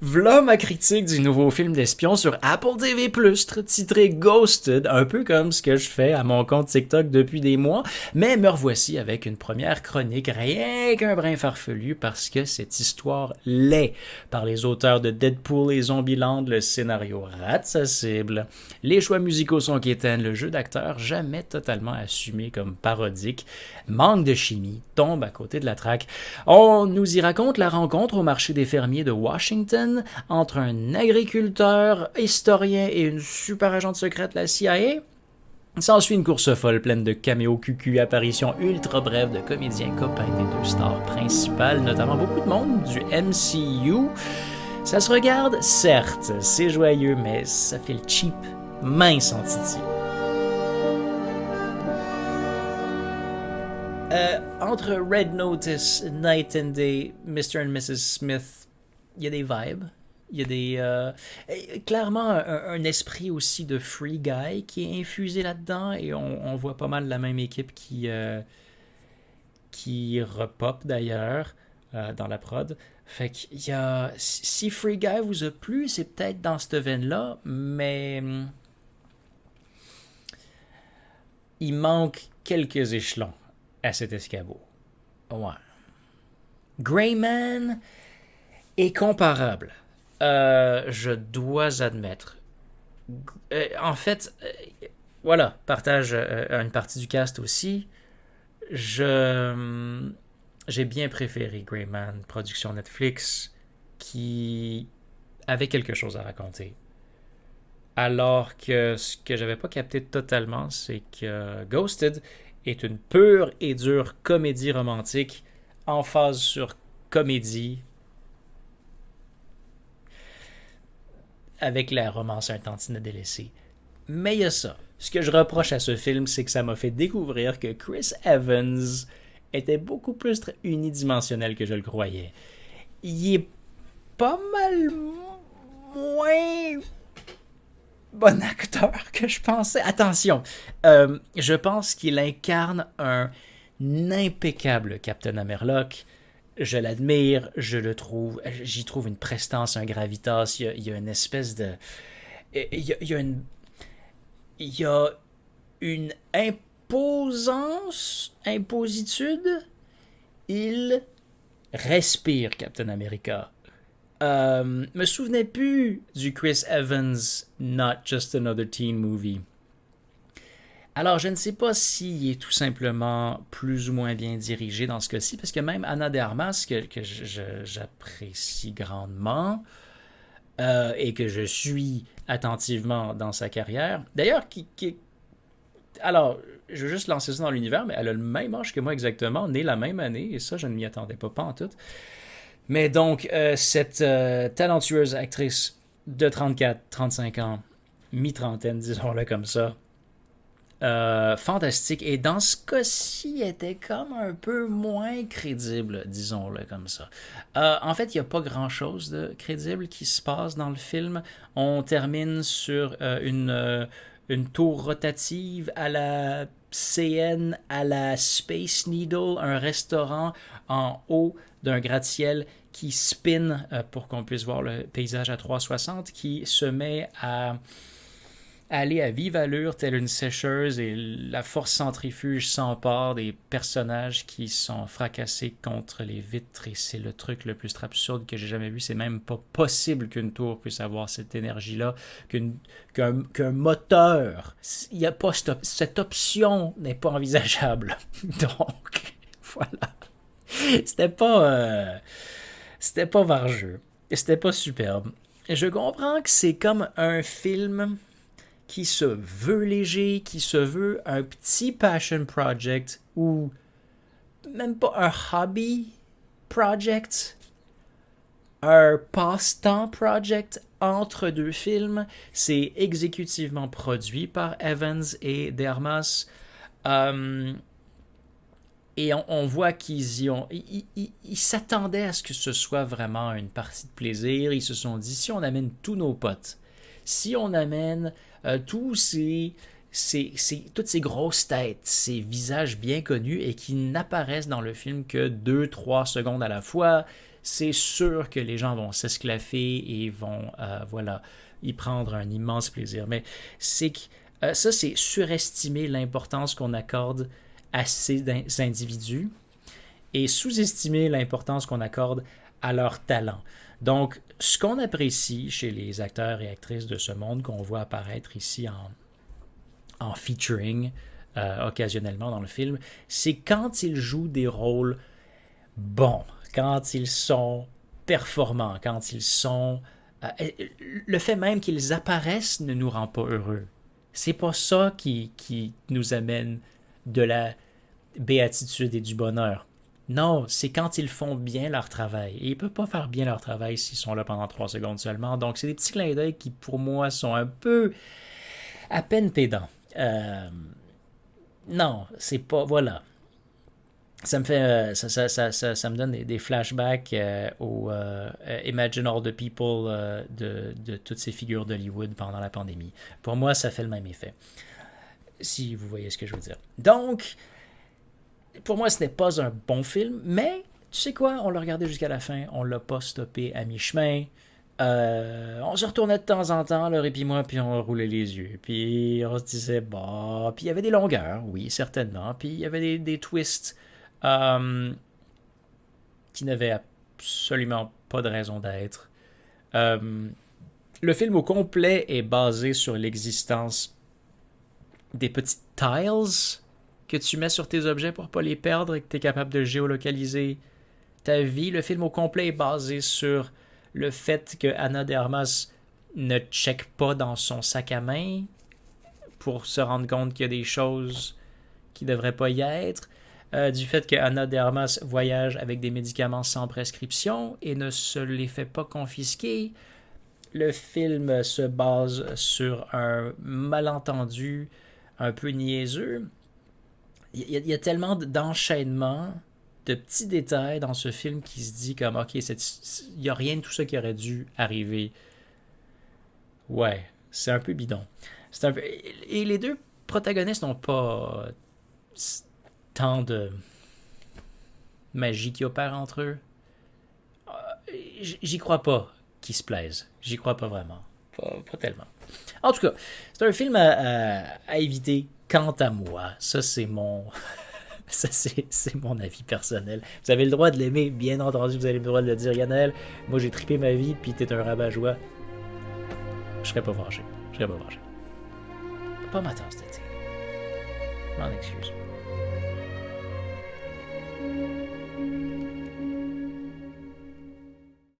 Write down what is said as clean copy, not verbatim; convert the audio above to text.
V'là ma critique du nouveau film d'espion sur Apple TV+, titré Ghosted, un peu comme ce que je fais à mon compte TikTok depuis des mois, mais me revoici avec une première chronique rien qu'un brin farfelu parce que cette histoire l'est. Par les auteurs de Deadpool et Zombieland, le scénario rate sa cible, les choix musicaux sont quétaines, le jeu d'acteur jamais totalement assumé comme parodique, manque de chimie, tombe à côté de la traque. On nous y raconte la rencontre au marché des fermiers de Washington entre un agriculteur, historien et une super agente secrète, la CIA. S'ensuit une course folle pleine de caméos cucu, apparitions ultra brèves de comédiens copains des deux stars principales, notamment beaucoup de monde du MCU. Ça se regarde, certes, c'est joyeux, mais ça fait le cheap, mince en titi. Entre Red Notice, Night and Day, Mr. and Mrs. Smith, il y a des vibes. Il y a clairement un esprit aussi de Free Guy qui est infusé là-dedans et on voit pas mal la même équipe qui repop d'ailleurs dans la prod. Fait qu'il y a. Si Free Guy vous a plu, c'est peut-être dans cette veine-là, mais il manque quelques échelons à cet escabeau. Ouais. Greyman est comparable. Je dois admettre. En fait, voilà, partage une partie du cast aussi. J'ai bien préféré Greyman, production Netflix, qui avait quelque chose à raconter. Alors que ce que j'avais pas capté totalement, c'est que Ghosted est une pure et dure comédie romantique en phase sur comédie avec la romance un tantinet délaissée. Mais il y a ça. Ce que je reproche à ce film, c'est que ça m'a fait découvrir que Chris Evans était beaucoup plus unidimensionnel que je le croyais. Il est pas mal moins bon acteur que je pensais. Attention, je pense qu'il incarne un impeccable Captain Hammerlock. Je l'admire, je le trouve, j'y trouve une prestance, un gravitas. Il y a une espèce de, il y a une impositude. Il respire Captain America. Me souvenais plus du Chris Evans Not Just Another Teen Movie. Alors, je ne sais pas s'il est tout simplement plus ou moins bien dirigé dans ce cas-ci, parce que même Anna de Armas, que j'apprécie grandement et que je suis attentivement dans sa carrière, d'ailleurs, alors, je veux juste lancer ça dans l'univers, mais elle a le même âge que moi exactement, née la même année, et ça, je ne m'y attendais pas en tout. Mais donc, cette talentueuse actrice de 34-35 ans, mi-trentaine, disons-le comme ça, fantastique. Et dans ce cas-ci, elle était comme un peu moins crédible, disons-le comme ça. En fait, il n'y a pas grand-chose de crédible qui se passe dans le film. On termine sur une tour rotative à la CN, à la Space Needle, un restaurant en haut d'un gratte-ciel qui spin pour qu'on puisse voir le paysage à 360, qui se met à aller à vive allure telle une sécheuse et la force centrifuge s'empare des personnages qui sont fracassés contre les vitres et c'est le truc le plus absurde que j'ai jamais vu. C'est même pas possible qu'une tour puisse avoir cette énergie-là, qu'un moteur, il y a pas cette option n'est pas envisageable. Donc, voilà. C'était pas vargeux. C'était pas superbe. Je comprends que c'est comme un film qui se veut léger, qui se veut un petit passion project ou même pas un hobby project, un passe-temps project entre deux films. C'est exécutivement produit par Evans et Dermas. Et on voit ils s'attendaient à ce que ce soit vraiment une partie de plaisir. Ils se sont dit, si on amène tous nos potes, si on amène tous toutes ces grosses têtes, ces visages bien connus et qui n'apparaissent dans le film que 2-3 secondes à la fois, c'est sûr que les gens vont s'esclaffer et vont, voilà, y prendre un immense plaisir. Mais c'est que ça, c'est surestimer l'importance qu'on accorde à ces individus et sous-estimer l'importance qu'on accorde à leur talent. Donc, ce qu'on apprécie chez les acteurs et actrices de ce monde qu'on voit apparaître ici en featuring occasionnellement dans le film, c'est quand ils jouent des rôles bons, quand ils sont performants, quand ils sont... le fait même qu'ils apparaissent ne nous rend pas heureux. C'est pas ça qui nous amène de la béatitude et du bonheur. Non, c'est quand ils font bien leur travail. Et ils ne peuvent pas faire bien leur travail s'ils sont là pendant 3 secondes seulement. Donc, c'est des petits clins d'œil qui, pour moi, sont un peu à peine pédants. Non, c'est pas... Voilà. Ça me fait... ça me donne des flashbacks au Imagine All the People de toutes ces figures d'Hollywood pendant la pandémie. Pour moi, ça fait le même effet. Si vous voyez ce que je veux dire. Donc... Pour moi, ce n'est pas un bon film, mais tu sais quoi, on l'a regardé jusqu'à la fin, on l'a pas stoppé à mi-chemin. On se retournait de temps en temps, Laurie et moi, puis on roulait les yeux. Puis on se disait, bah... Puis il y avait des longueurs, oui, certainement. Puis il y avait des twists qui n'avaient absolument pas de raison d'être. Le film au complet est basé sur l'existence des petites tiles que tu mets sur tes objets pour pas les perdre et que tu es capable de géolocaliser ta vie. Le film au complet est basé sur le fait que Anna de Armas ne check pas dans son sac à main pour se rendre compte qu'il y a des choses qui ne devraient pas y être. Du fait que Anna de Armas voyage avec des médicaments sans prescription et ne se les fait pas confisquer. Le film se base sur un malentendu un peu niaiseux. Il y a tellement d'enchaînements, de petits détails dans ce film qui se dit comme, ok, il n'y a rien de tout ça qui aurait dû arriver. Ouais, c'est un peu bidon. Et les deux protagonistes n'ont pas tant de magie qui opère entre eux. J'y crois pas qu'ils se plaisent. J'y crois pas vraiment. Pas tellement. En tout cas, c'est un film à éviter. Quant à moi, ça c'est mon avis personnel. Vous avez le droit de l'aimer, bien entendu, vous avez le droit de le dire, Yannel. Moi j'ai trippé ma vie, puis t'es un rabat-joie. Je serais pas fâché. Pas ma tasse de thé. Je m'en excuse.